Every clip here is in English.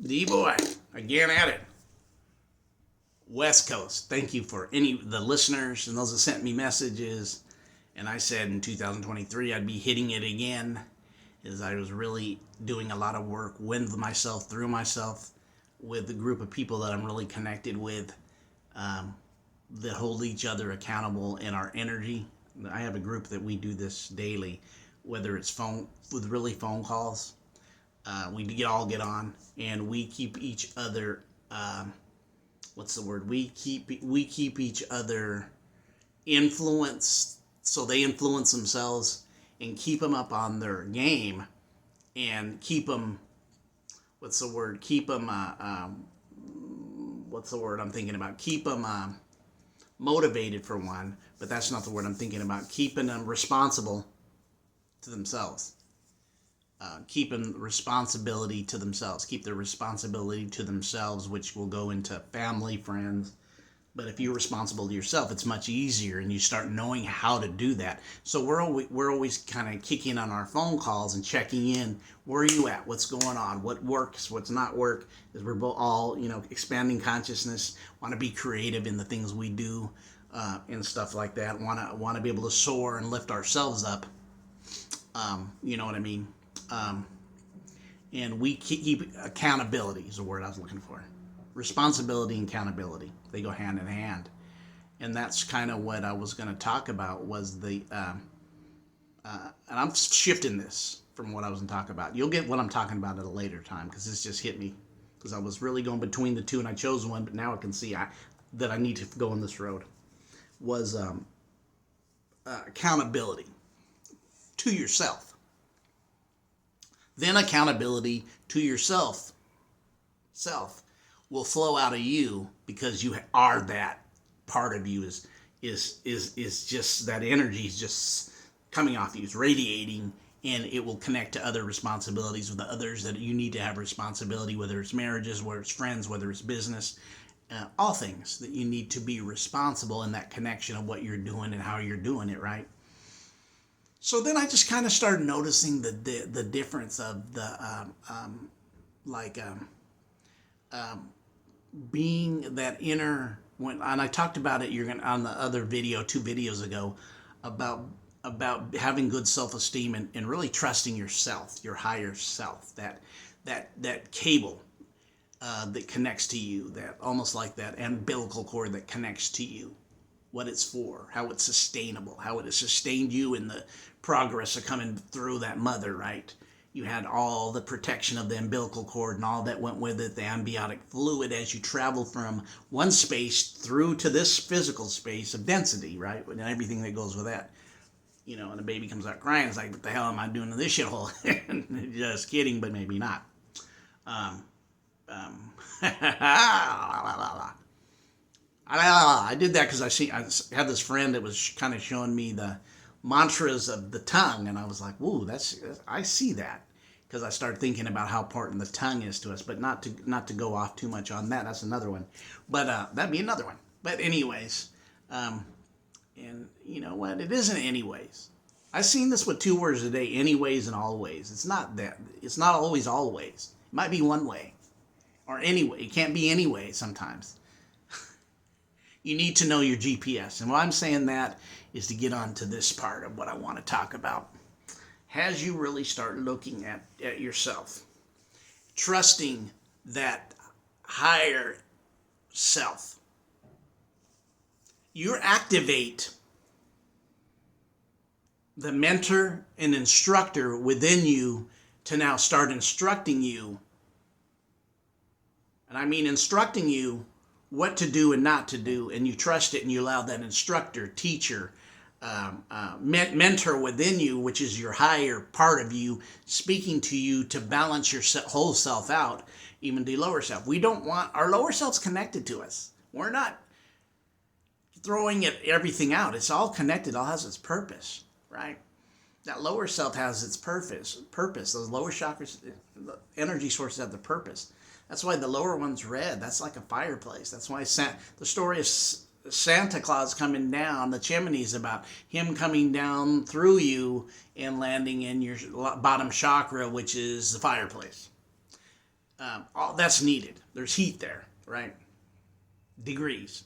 D-Boy, again at it. West Coast. Thank you for the listeners and those that sent me messages. And I said in 2023 I'd be hitting it again, as I was really doing a lot of work with myself, through myself, with the group of people that I'm really connected with, that hold each other accountable in our energy. I have a group that we do this daily, whether it's phone calls. We all get on and we keep each other. What's the word? We keep each other influenced, so they influence themselves and keep them up on their game, and keep them. What's the word? Keep them. What's the word I'm thinking about? Keep them motivated for one, but that's not the word I'm thinking about. Keeping them responsible to themselves. Keeping responsibility to themselves. Keep their responsibility to themselves, which will go into family, friends. But if you're responsible to yourself, it's much easier, and you start knowing how to do that. So we're always kind of kicking on our phone calls and checking in. Where are you at? What's going on? What works? What's not work? Because we're both all, expanding consciousness. Want to be creative in the things we do, and stuff like that. Want to be able to soar and lift ourselves up. You know what I mean? And we keep accountability is the word I was looking for. Responsibility and accountability, they go hand in hand. And that's kind of what I was going to talk about, was the and I'm shifting this from what I was going to talk about. You'll get what I'm talking about at a later time, because this just hit me, because I was really going between the two and I chose one, but now I can see that I need to go on this road. Was accountability to yourself. Then accountability to yourself will flow out of you, because you are that part of you is just that energy is just coming off you, it's radiating, and it will connect to other responsibilities with the others that you need to have responsibility, whether it's marriages, whether it's friends, whether it's business, all things that you need to be responsible in that connection of what you're doing and how you're doing it, right? So then I just kind of started noticing the difference of the being that inner, and I talked about it on the other video 2 videos ago, about having good self-esteem and really trusting yourself, your higher self, that cable that connects to you, that almost like that umbilical cord that connects to you, what it's for, how it's sustainable, how it has sustained you in the progress of coming through that mother, right? You had all the protection of the umbilical cord and all that went with it, the amniotic fluid, as you travel from one space through to this physical space of density, right? And everything that goes with that. And the baby comes out crying. It's like, what the hell am I doing in this shithole? Just kidding, but maybe not. I did that because I had this friend that was kind of showing me the mantras of the tongue, and I was like, "Whoa, I see that," because I started thinking about how important the tongue is to us, but not to go off too much on that. That's another one, but that'd be another one. But anyways, and you know what? It isn't anyways. I've seen this with 2 words a day: anyways and always. It's not that. It's not always always. It might be one way, or anyway. It can't be anyway sometimes. You need to know your GPS. And why I'm saying that is to get on to this part of what I want to talk about. As you really start looking at yourself, trusting that higher self, you activate the mentor and instructor within you to now start instructing you. And I mean instructing you what to do and not to do, and you trust it, and you allow that instructor, teacher, mentor within you, which is your higher part of you, speaking to you to balance your whole self out, even the lower self. We don't want our lower self's connected to us. We're not throwing everything out. It's all connected, all has its purpose, right? That lower self has its purpose. Those lower chakras, the energy sources have the purpose. That's why the lower one's red. That's like a fireplace. That's why the story of Santa Claus coming down the chimney is about him coming down through you and landing in your bottom chakra, which is the fireplace. all that's needed. There's heat there, right? Degrees,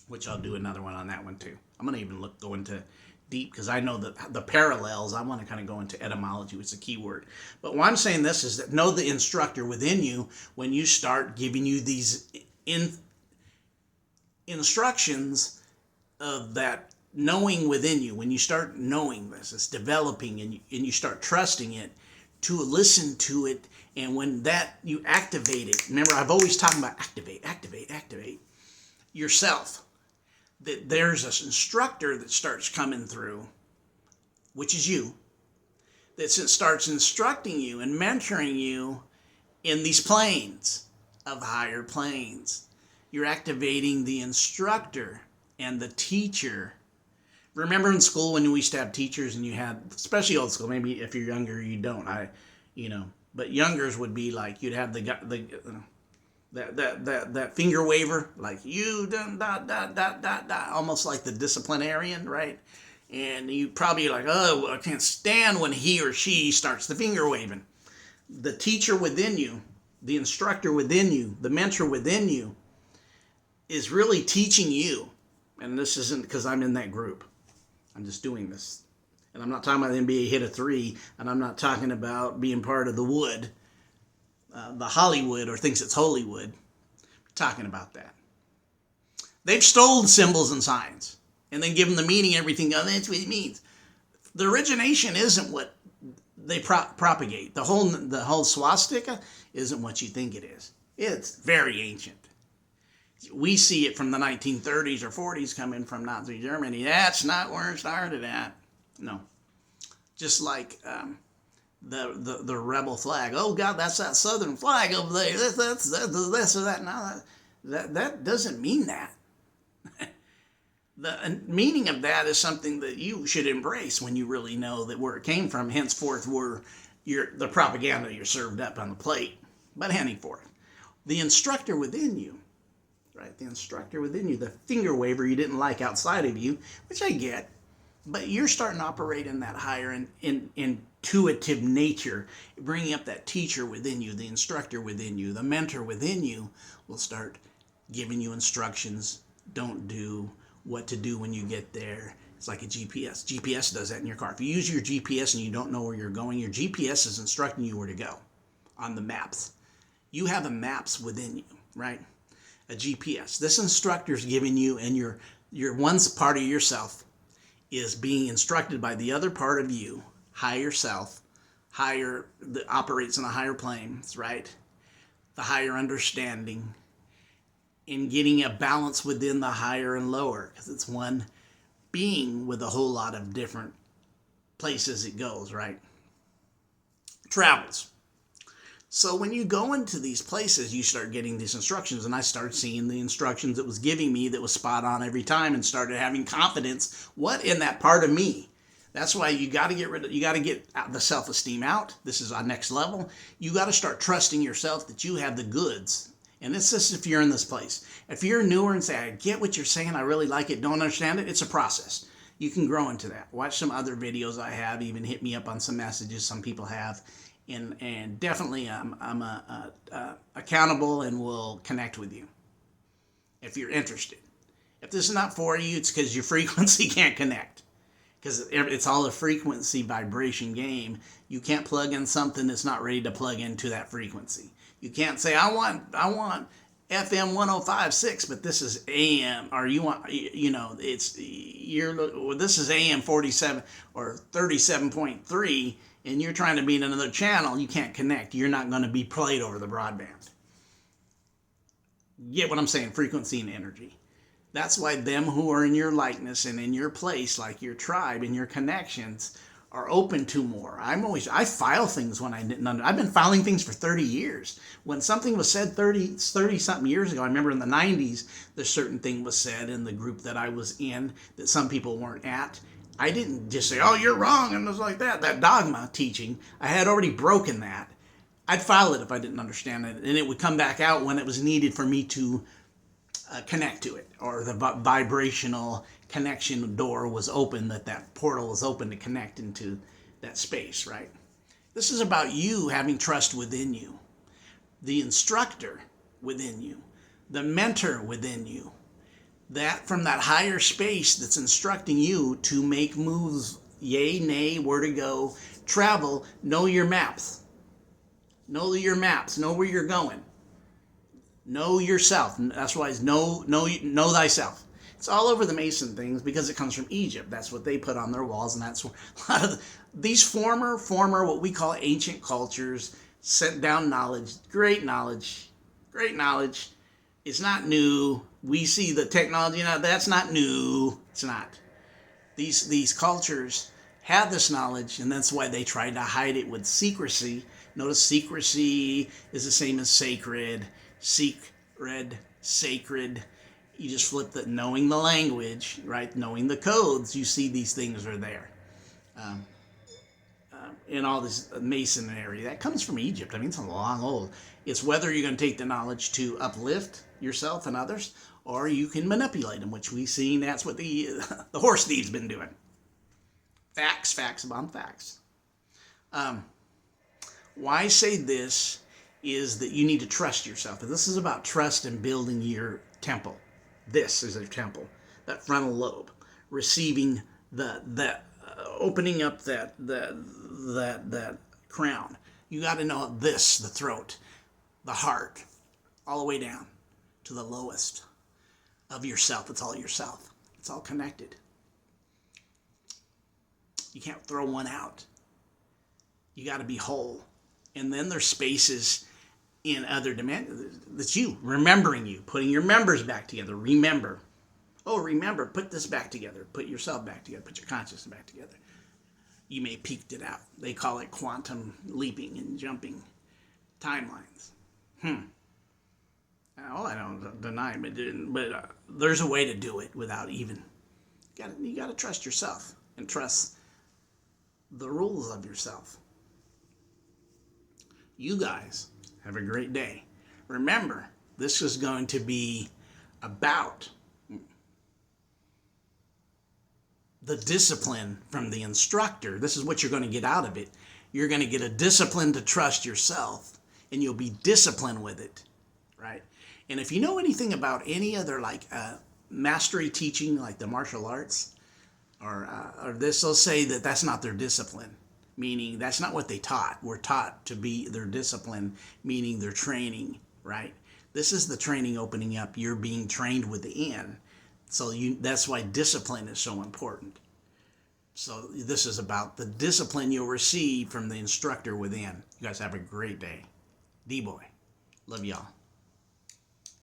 which I'll do another one on that one too. I'm going to even go into deep because I know that the parallels. I want to kind of go into etymology, which is a key word. But why I'm saying this is that know the instructor within you when you start giving you these instructions of that knowing within you. When you start knowing this, it's developing, and you start trusting it to listen to it. And when that you activate it, remember I've always talked about activate yourself. That there's an instructor that starts coming through, which is you, that starts instructing you and mentoring you in these planes of higher planes. You're activating the instructor and the teacher. Remember in school when we used to have teachers and you had, especially old school, maybe if you're younger you don't, but youngers would be like, you'd have that finger waver, like you done almost like the disciplinarian, right? And you probably like, oh, I can't stand when he or she starts the finger waving. The teacher within you, the instructor within you, the mentor within you is really teaching you. And this isn't because I'm in that group. I'm just doing this. And I'm not talking about the NBA hit a three, and I'm not talking about being part of the wood, the Hollywood, or thinks it's Hollywood. I'm talking about that. They've stolen symbols and signs and then given the meaning everything. Oh, that's what it means. The origination isn't what they propagate. The whole swastika isn't what you think it is. It's very ancient. We see it from the 1930s or 40s coming from Nazi Germany. That's not where it started at. No. Just like the rebel flag. Oh, God, that's that Southern flag over there. That's this or that. No, that doesn't mean that. The meaning of that is something that you should embrace when you really know that where it came from, henceforth, where the propaganda you're served up on the plate. But henceforth, the instructor within you, right? The instructor within you, the finger waver you didn't like outside of you, which I get, but you're starting to operate in that higher intuitive nature, bringing up that teacher within you, the instructor within you, the mentor within you will start giving you instructions. Don't do what to do when you get there. It's like a GPS. GPS does that in your car. If you use your GPS and you don't know where you're going, your GPS is instructing you where to go on the maps. You have a maps within you, right? A GPS. This instructor is giving you, and your one part of yourself is being instructed by the other part of you, higher self, higher, that operates in a higher planes, right? The higher understanding, in getting a balance within the higher and lower, because it's one being with a whole lot of different places it goes, right? Travels. So when you go into these places, you start getting these instructions, and I started seeing the instructions it was giving me that was spot on every time, and started having confidence. What in that part of me? That's why you got to get the self-esteem out. This is our next level. You got to start trusting yourself that you have the goods. And this is if you're in this place. If you're newer and say, I get what you're saying, I really like it, don't understand it, it's a process. You can grow into that. Watch some other videos I have, even hit me up on some messages some people have. And definitely I'm accountable and will connect with you if you're interested. If this is not for you, it's because your frequency can't connect. Because it's all a frequency vibration game. You can't plug in something that's not ready to plug into that frequency. You can't say, I want FM 105.6, but this is AM, or you want, this is AM 47 or 37.3, and you're trying to be in another channel. You can't connect. You're not going to be played over the broadband. Get what I'm saying? Frequency and energy. That's why them who are in your likeness and in your place, like your tribe and your connections, are open to more. I file things when I didn't I've been filing things for 30 years. When something was said 30 something years ago, I remember in the 90s, the certain thing was said in the group that I was in that some people weren't at. I didn't just say, oh, you're wrong, and it was like that dogma teaching. I had already broken that. I'd file it if I didn't understand it, and it would come back out when it was needed for me to connect to it, or the vibrational connection door was open, that portal was open to connect into that space, right? This is about you having trust within you. the instructor within you, the mentor within you, that from that higher space that's instructing you to make moves, yay, nay, where to go, travel, know your maps. Know your maps, know where you're going. Know yourself. That's why it's know thyself. It's all over the Mason things because it comes from Egypt. That's what they put on their walls, and that's where a lot of these former what we call ancient cultures sent down knowledge, great knowledge. It's not new. We see the technology now. That's not new. It's not. These cultures have this knowledge, and that's why they try to hide it with secrecy. Notice secrecy is the same as sacred. Sacred. You just flip the knowing the language, right? Knowing the codes, you see these things are there. In all this masonry that comes from Egypt. I mean, it's a long old. It's whether you're going to take the knowledge to uplift yourself and others, or you can manipulate them, which we've seen. That's what the horse thief's been doing. Facts upon facts. Why I say this is that you need to trust yourself. And this is about trust and building your temple. This is a temple. That frontal lobe, receiving that opening up that crown. You got to know this, the throat, the heart, all the way down to the lowest of yourself. It's all yourself. It's all connected. You can't throw one out. You got to be whole. And then there's spaces in other dimensions. That's you, remembering you, putting your members back together. Remember. Oh, remember, put this back together. Put yourself back together. Put your consciousness back together. You may have peeked it out. They call it quantum leaping and jumping timelines. Oh, I don't deny it, but there's a way to do it without even. You got to trust yourself and trust the rules of yourself. You guys have a great day. Remember, this is going to be about the discipline from the instructor. This is what you're going to get out of it. You're going to get a discipline to trust yourself, and you'll be disciplined with it, right? And if you know anything about any other mastery teaching, like the martial arts, or this, they'll say that that's not their discipline, meaning that's not what they taught. We're taught to be their discipline, meaning their training, right? This is the training opening up. You're being trained within. So that's why discipline is so important. So this is about the discipline you'll receive from the instructor within. You guys have a great day. D-Boy. Love y'all.